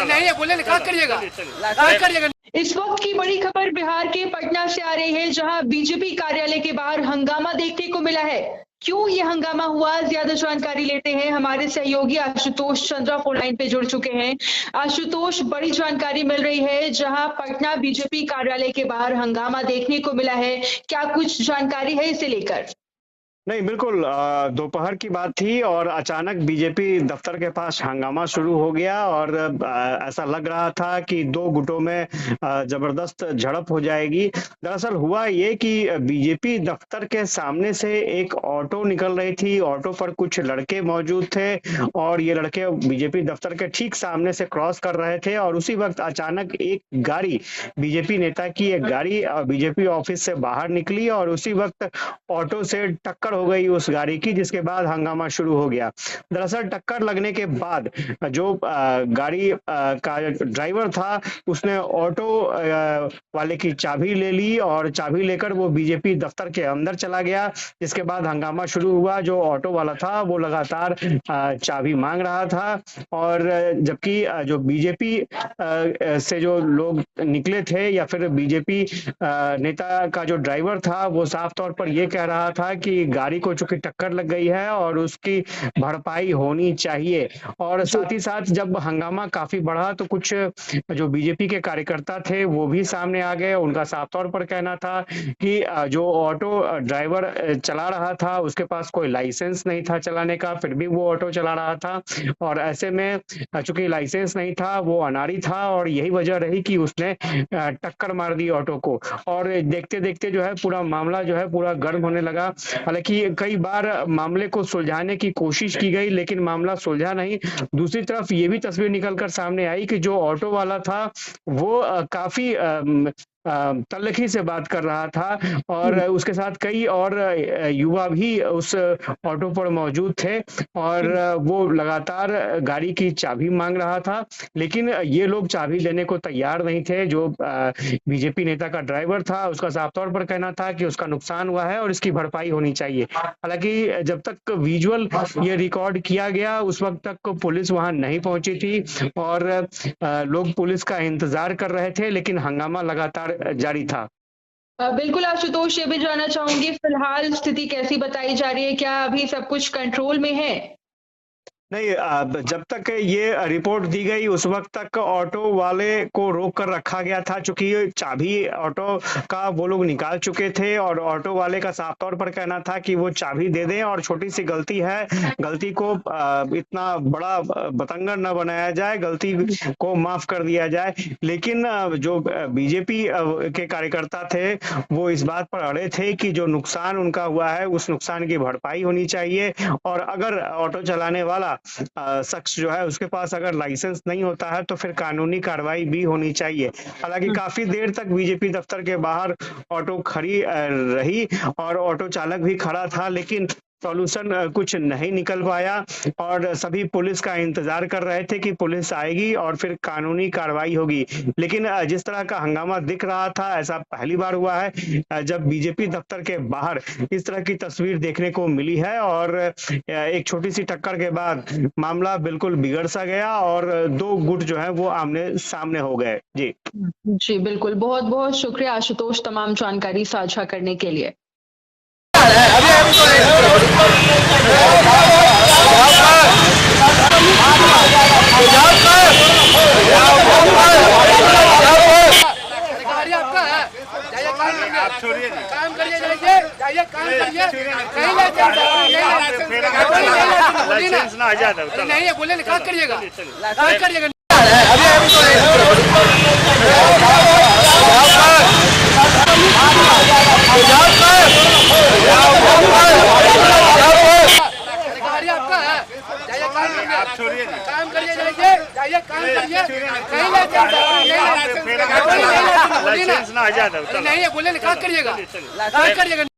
नहीं बोले कहाँ करिएगा। इस वक्त की बड़ी खबर बिहार के पटना से आ रही है, जहां बीजेपी कार्यालय के बाहर हंगामा देखने को मिला है। क्यों ये हंगामा हुआ, ज्यादा जानकारी लेते हैं। हमारे सहयोगी आशुतोष चंद्रा फोन लाइन पे जुड़ चुके हैं। आशुतोष, बड़ी जानकारी मिल रही है, जहां पटना बीजेपी कार्यालय के बाहर हंगामा देखने को मिला है। क्या कुछ जानकारी है इसे लेकर? नहीं, बिल्कुल दोपहर की बात थी और अचानक बीजेपी दफ्तर के पास हंगामा शुरू हो गया और ऐसा लग रहा था कि दो गुटों में जबरदस्त झड़प हो जाएगी। दरअसल हुआ ये कि बीजेपी दफ्तर के सामने से एक ऑटो निकल रही थी। ऑटो पर कुछ लड़के मौजूद थे और ये लड़के बीजेपी दफ्तर के ठीक सामने से क्रॉस कर रहे थे और उसी वक्त अचानक एक गाड़ी, बीजेपी नेता की एक गाड़ी बीजेपी ऑफिस से बाहर निकली और उसी वक्त ऑटो से टक्कर हो गई उस गाड़ी की, जिसके बाद हंगामा शुरू हो गया। दरअसल टक्कर लगने के बाद जो गाड़ी का ड्राइवर था उसने ऑटो वाले की चाबी ले ली और चाबी लेकर वो बीजेपी दफ्तर के अंदर चला गया, जिसके बाद हंगामा शुरू हुआ। जो ऑटो वाला था वो लगातार चाबी मांग रहा था और जबकि जो बीजेपी से जो लोग निकले थे या फिर बीजेपी नेता का जो ड्राइवर था वो साफ तौर पर ये कह रहा था कि गाड़ी को चूंकि टक्कर लग गई है और उसकी भरपाई होनी चाहिए। और साथ ही साथ जब हंगामा काफी बढ़ा तो कुछ जो बीजेपी के कार्यकर्ता थे वो भी सामने आ गए। उनका साफ तौर पर कहना था कि जो ऑटो ड्राइवर चला रहा था उसके पास कोई लाइसेंस नहीं था चलाने का, फिर भी वो ऑटो चला रहा था और ऐसे में चूंकि लाइसेंस नहीं था, वो अनाड़ी था और यही वजह रही कि उसने टक्कर मार दी ऑटो को। और देखते देखते जो है पूरा मामला जो है पूरा गर्म होने लगा। हालांकि कई बार मामले को सुलझाने की कोशिश की गई लेकिन मामला सुलझा नहीं। दूसरी तरफ ये भी तस्वीर निकलकर सामने आई कि जो ऑटो वाला था वो काफी तल्खी से बात कर रहा था और उसके साथ कई और युवा भी उस ऑटो पर मौजूद थे और वो लगातार गाड़ी की चाबी मांग रहा था, लेकिन ये लोग चाबी देने को तैयार नहीं थे। जो बीजेपी नेता का ड्राइवर था उसका साफ तौर पर कहना था कि उसका नुकसान हुआ है और इसकी भरपाई होनी चाहिए। हालांकि जब तक विजुअल ये रिकॉर्ड किया गया उस वक्त तक पुलिस वहां नहीं पहुंची थी और लोग पुलिस का इंतजार कर रहे थे, लेकिन हंगामा लगातार जारी था। बिल्कुल आशुतोष, ये भी जानना चाहूंगी फिलहाल स्थिति कैसी बताई जा रही है, क्या अभी सब कुछ कंट्रोल में है? नहीं, जब तक ये रिपोर्ट दी गई उस वक्त तक ऑटो वाले को रोक कर रखा गया था, चूंकि चाबी ऑटो का वो लोग निकाल चुके थे और ऑटो वाले का साफ तौर पर कहना था कि वो चाबी दे दें और छोटी सी गलती है, गलती को इतना बड़ा बतंगड़ न बनाया जाए, गलती को माफ कर दिया जाए। लेकिन जो बीजेपी के कार्यकर्ता थे वो इस बात पर अड़े थे कि जो नुकसान उनका हुआ है उस नुकसान की भरपाई होनी चाहिए और अगर ऑटो चलाने वाला शख्स जो है उसके पास अगर लाइसेंस नहीं होता है तो फिर कानूनी कार्रवाई भी होनी चाहिए। हालांकि काफी देर तक बीजेपी दफ्तर के बाहर ऑटो खड़ी रही और ऑटो चालक भी खड़ा था, लेकिन सॉल्यूशन कुछ नहीं निकल पाया और सभी पुलिस का इंतजार कर रहे थे कि पुलिस आएगी और फिर कानूनी कार्रवाई होगी। लेकिन जिस तरह का हंगामा दिख रहा था ऐसा पहली बार हुआ है जब बीजेपी दफ्तर के बाहर इस तरह की तस्वीर देखने को मिली है और एक छोटी सी टक्कर के बाद मामला बिल्कुल बिगड़ सा गया और दो गुट जो है वो आमने सामने हो गए। जी बिल्कुल, बहुत बहुत शुक्रिया आशुतोष तमाम जानकारी साझा करने के लिए। आप छोड़िए, काम करिए, जाइए काम करिए, कहीं लाइसेंस ना आ जाता नहीं बोले कहाँ करिएगा, कहाँ करिएगा। आप छोड़िए, काम करिए, जाइए काम करिए, कहीं लाइसेंस ना आ जाता नहीं बोले कहाँ करिएगा, कहाँ करिएगा।